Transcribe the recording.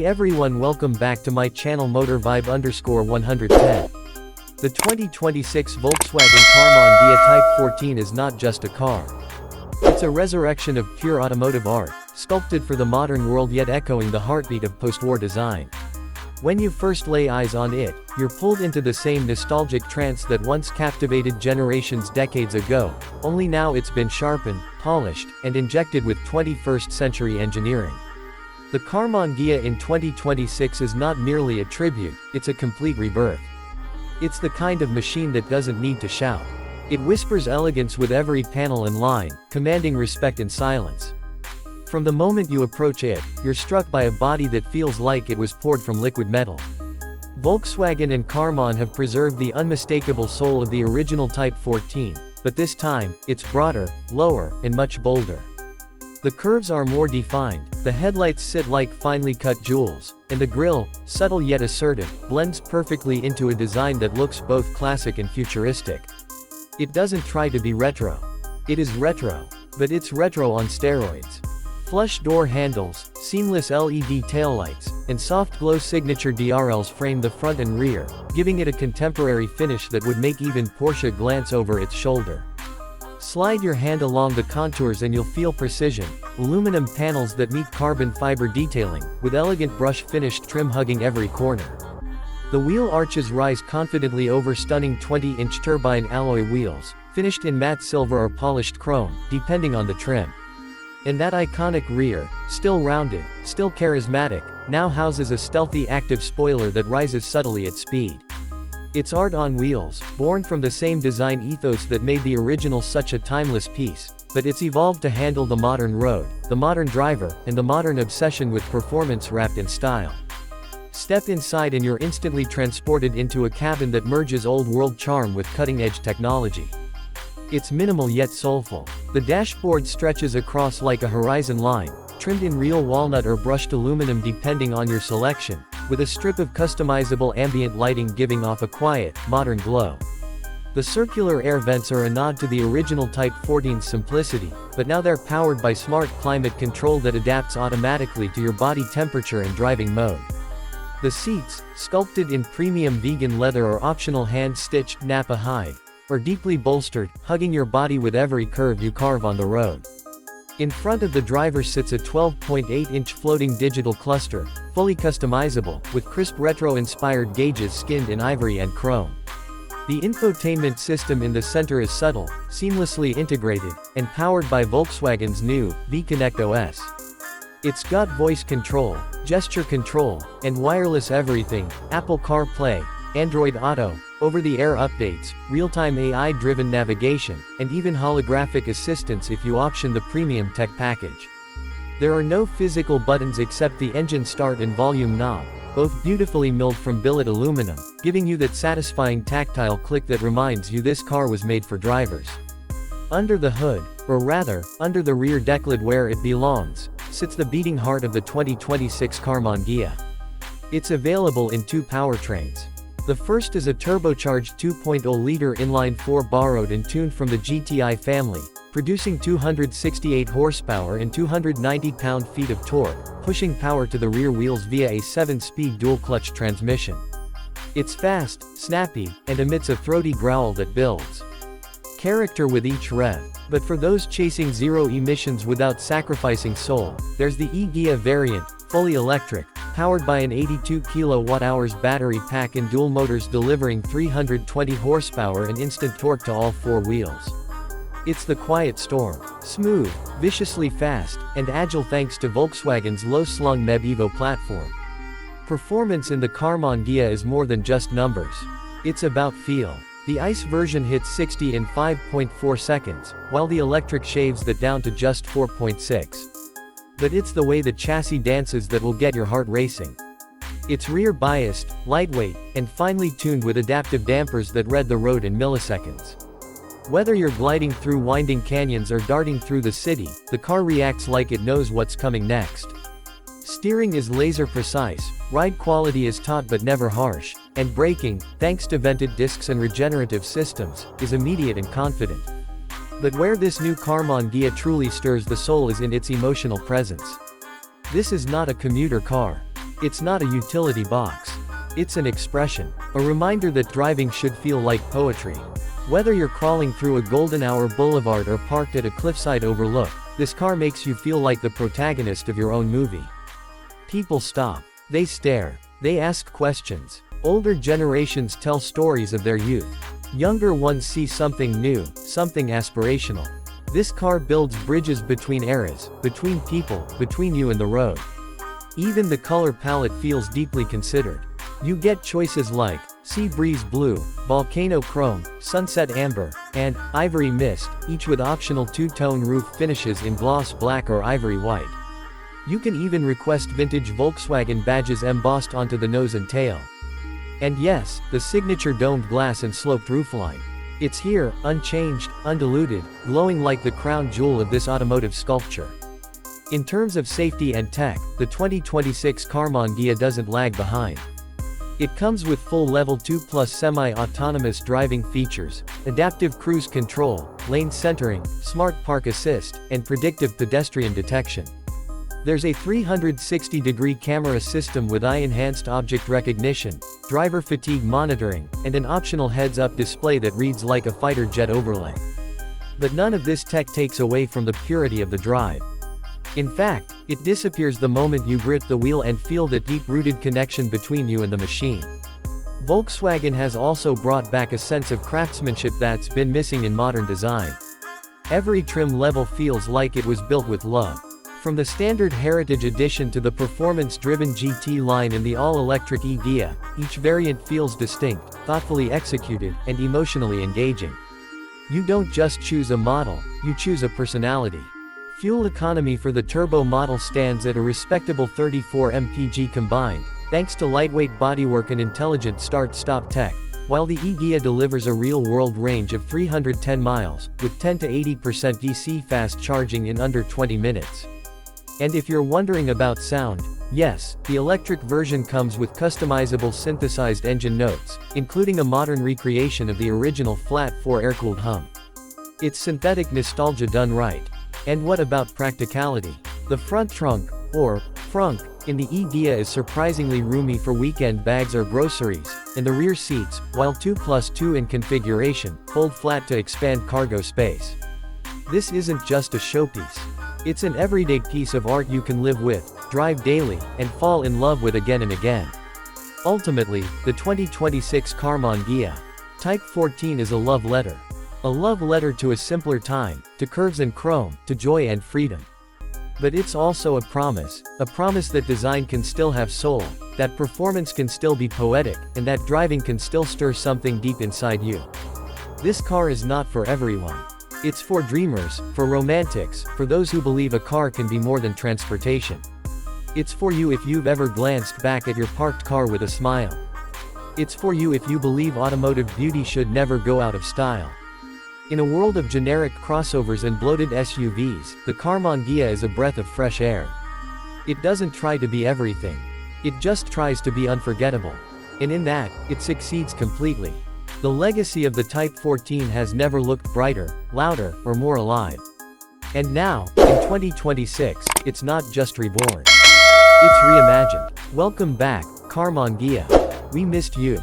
Hey everyone, welcome back to my channel motorvibe_110. The 2026 Volkswagen Karmann Ghia Type 14 is not just a car. It's a resurrection of pure automotive art, sculpted for the modern world yet echoing the heartbeat of post-war design. When you first lay eyes on it, you're pulled into the same nostalgic trance that once captivated generations decades ago, only now it's been sharpened, polished, and injected with 21st century engineering. The Karmann Ghia in 2026 is not merely a tribute, it's a complete rebirth. It's the kind of machine that doesn't need to shout. It whispers elegance with every panel and line, commanding respect in silence. From the moment you approach it, you're struck by a body that feels like it was poured from liquid metal. Volkswagen and Karmann have preserved the unmistakable soul of the original Type 14, but this time, it's broader, lower, and much bolder. The curves are more defined, the headlights sit like finely cut jewels, and the grille, subtle yet assertive, blends perfectly into a design that looks both classic and futuristic. It doesn't try to be retro. It is retro. But it's retro on steroids. Flush door handles, seamless LED taillights, and soft glow signature DRLs frame the front and rear, giving it a contemporary finish that would make even Porsche glance over its shoulder. Slide your hand along the contours and you'll feel precision, aluminum panels that meet carbon fiber detailing, with elegant brush-finished trim hugging every corner. The wheel arches rise confidently over stunning 20-inch turbine alloy wheels, finished in matte silver or polished chrome, depending on the trim. And that iconic rear, still rounded, still charismatic, now houses a stealthy active spoiler that rises subtly at speed. It's art on wheels, born from the same design ethos that made the original such a timeless piece, but it's evolved to handle the modern road, the modern driver, and the modern obsession with performance wrapped in style. Step inside and you're instantly transported into a cabin that merges old-world charm with cutting-edge technology. It's minimal yet soulful. The dashboard stretches across like a horizon line, trimmed in real walnut or brushed aluminum depending on your selection, with a strip of customizable ambient lighting giving off a quiet, modern glow. The circular air vents are a nod to the original Type 14's simplicity, but now they're powered by smart climate control that adapts automatically to your body temperature and driving mode. The seats, sculpted in premium vegan leather or optional hand-stitched Napa hide, are deeply bolstered, hugging your body with every curve you carve on the road. In front of the driver sits a 12.8-inch floating digital cluster, fully customizable, with crisp retro-inspired gauges skinned in ivory and chrome. The infotainment system in the center is subtle, seamlessly integrated, and powered by Volkswagen's new V-Connect OS. It's got voice control, gesture control, and wireless everything: Apple CarPlay, Android Auto, over-the-air updates, real-time AI-driven navigation, and even holographic assistance if you option the premium tech package. There are no physical buttons except the engine start and volume knob, both beautifully milled from billet aluminum, giving you that satisfying tactile click that reminds you this car was made for drivers. Under the hood, or rather, under the rear deck lid where it belongs, sits the beating heart of the 2026 Karmann Ghia. It's available in two powertrains. The first is a turbocharged 2.0-liter inline-4 borrowed and tuned from the GTI family, producing 268 horsepower and 290 pound-feet of torque, pushing power to the rear wheels via a 7-speed dual-clutch transmission. It's fast, snappy, and emits a throaty growl that builds character with each rev. But for those chasing zero emissions without sacrificing soul, there's the e-Ghia variant, fully electric, powered by an 82 kWh battery pack and dual motors delivering 320 horsepower and instant torque to all four wheels. It's the quiet storm, smooth, viciously fast, and agile thanks to Volkswagen's low-slung MEB Evo platform. Performance in the Karmann Ghia is more than just numbers. It's about feel. The ICE version hits 60 in 5.4 seconds, while the electric shaves that down to just 4.6. But it's the way the chassis dances that will get your heart racing. It's rear-biased, lightweight, and finely tuned with adaptive dampers that read the road in milliseconds. Whether you're gliding through winding canyons or darting through the city, the car reacts like it knows what's coming next. Steering is laser-precise, ride quality is taut but never harsh, and braking, thanks to vented discs and regenerative systems, is immediate and confident. But where this new Karmann Ghia truly stirs the soul is in its emotional presence. This is not a commuter car. It's not a utility box. It's an expression. A reminder that driving should feel like poetry. Whether you're crawling through a golden hour boulevard or parked at a cliffside overlook, this car makes you feel like the protagonist of your own movie. People stop. They stare. They ask questions. Older generations tell stories of their youth. Younger ones see something new, something aspirational. This car builds bridges between eras, between people, between you and the road. Even the color palette feels deeply considered. You get choices like sea breeze blue, volcano chrome, sunset amber, and ivory mist, each with optional two-tone roof finishes in gloss black or ivory white. You can even request vintage Volkswagen badges embossed onto the nose and tail. And yes, the signature domed glass and sloped roofline. It's here, unchanged, undiluted, glowing like the crown jewel of this automotive sculpture. In terms of safety and tech, the 2026 Karmann Ghia doesn't lag behind. It comes with full Level 2+ semi-autonomous driving features, adaptive cruise control, lane centering, smart park assist, and predictive pedestrian detection. There's a 360-degree camera system with eye-enhanced object recognition, driver fatigue monitoring, and an optional heads-up display that reads like a fighter jet overlay. But none of this tech takes away from the purity of the drive. In fact, it disappears the moment you grip the wheel and feel that deep-rooted connection between you and the machine. Volkswagen has also brought back a sense of craftsmanship that's been missing in modern design. Every trim level feels like it was built with love. From the standard Heritage Edition to the performance-driven GT line in the all-electric e-Ghia, each variant feels distinct, thoughtfully executed, and emotionally engaging. You don't just choose a model, you choose a personality. Fuel economy for the turbo model stands at a respectable 34 mpg combined, thanks to lightweight bodywork and intelligent start-stop tech, while the e-Ghia delivers a real-world range of 310 miles, with 10 to 80% DC fast charging in under 20 minutes. And if you're wondering about sound, yes, the electric version comes with customizable synthesized engine notes, including a modern recreation of the original flat 4 air-cooled hum. It's synthetic nostalgia done right. And what about practicality? The front trunk, or frunk, in the e-Ghia is surprisingly roomy for weekend bags or groceries, and the rear seats, while 2+2 in configuration, fold flat to expand cargo space. This isn't just a showpiece. It's an everyday piece of art you can live with, drive daily, and fall in love with again and again. Ultimately, the 2026 Karmann Ghia Type 14 is a love letter. A love letter to a simpler time, to curves and chrome, to joy and freedom. But it's also a promise that design can still have soul, that performance can still be poetic, and that driving can still stir something deep inside you. This car is not for everyone. It's for dreamers, for romantics, for those who believe a car can be more than transportation. It's for you if you've ever glanced back at your parked car with a smile. It's for you if you believe automotive beauty should never go out of style. In a world of generic crossovers and bloated SUVs, the Karmann Ghia is a breath of fresh air. It doesn't try to be everything. It just tries to be unforgettable. And in that, it succeeds completely. The legacy of the Type 14 has never looked brighter, louder, or more alive. And now, in 2026, it's not just reborn. It's reimagined. Welcome back, Karmann Ghia. We missed you.